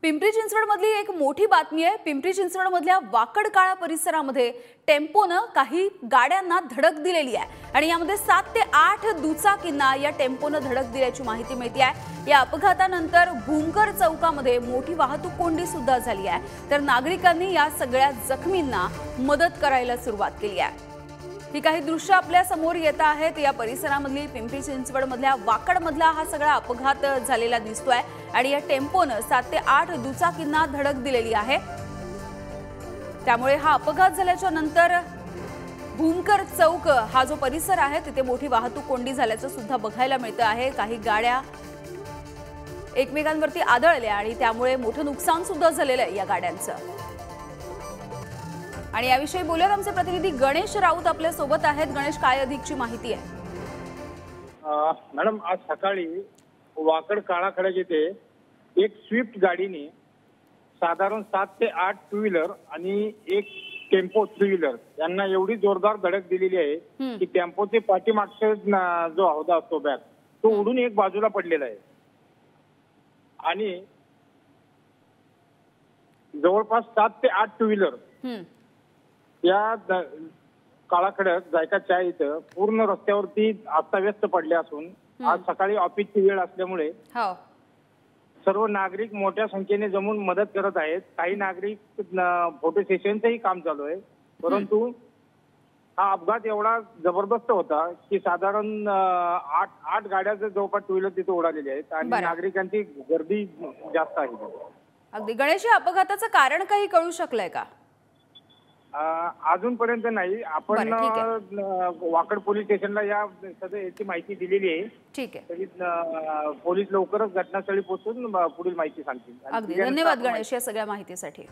पिंपरी चिंचवडमधली एक मोठी बातमी आहे। पिंपरी चिंचवडमधल्या वाकडकाळा परिसरामध्ये टेम्पोनं काही गाड्यांना धडक दिलेली आहे आणि यामध्ये 7 ते 8 दुचाकींना या टेम्पोनं धडक दिल्याची माहिती मिळते आहे। या अपघातानंतर भूमकर चौकामध्ये मोठी वाहतूक कोंडी सुद्धा झाली आहे, तर नागरिकांनी या सगळ्या जखमींना मदत करायला सुरुवात केली आहे। ही काही दृश्य आपल्या समोर येत आहेत। या परिसरामधली पिंपरी चिंचवडमधल्या वाकडमधला हा सगळा अपघात झालेला दिसतोय आणि या टेम्पोनं 7 ते 8 दुचाकींना धडक दिलेली आहे। त्यामुळे हा अपघात झाल्याच्या नंतर भूमकर चौक हा जो परिसर आहे तिथे मोठी वाहतूक कोंडी झाल्याचं सुद्धा बघायला मिळतं आहे। काही गाड्या एकमेकांवरती आदळल्या आणि त्यामुळे मोठं नुकसान सुद्धा झालेलं आहे या गाड्यांचं। आणि याविषयी बोलूयात आमचे प्रतिनिधी गणेश राऊत आपल्या सोबत आहेत। गणेश, काय अधिकची माहिती आहे? मॅडम, आज सकाळी वाकड काळाकडे येथे एक स्विफ्ट गाडीने साधारण 7 ते 8 टू व्हीलर आणि एक टेम्पो 3 व्हीलर यांना एवढी जोरदार धडक दिलेली आहे की टेम्पोचे पाठीमागचे जो हौदा असतो बॅग तो उडून एक बाजूला पडलेला आहे आणि जवळपास 7 ते 8 टू व्हीलर या काळाखड्यात जायका चाय इथं पूर्ण रस्त्यावरती अस्ताव्यस्त पडले असून आज सकाळी ऑफिसची वेळ असल्यामुळे सर्व नागरिक मोठ्या संख्येने जमून मदत करत आहेत। काही नागरिक फोटो सेशनचंही काम चालू आहे, परंतु हा अपघात एवढा जबरदस्त होता की साधारण 8 गाड्या जवळपास टू व्हीलर तिथे उडालेली आहेत आणि नागरिकांची गर्दी जास्त आहे। अगदी गणेश, या अपघाताचं कारण काही कळू शकलंय का? अजूनपर्यंत नाही। आपण वाकड पोलीस स्टेशनला याची माहिती दिलेली आहे। ठीक आहे, तरी पोलीस लवकरच घटनास्थळी पोहोचून पुढील माहिती सांगतील। अगदी धन्यवाद गणेश या सगळ्या माहितीसाठी।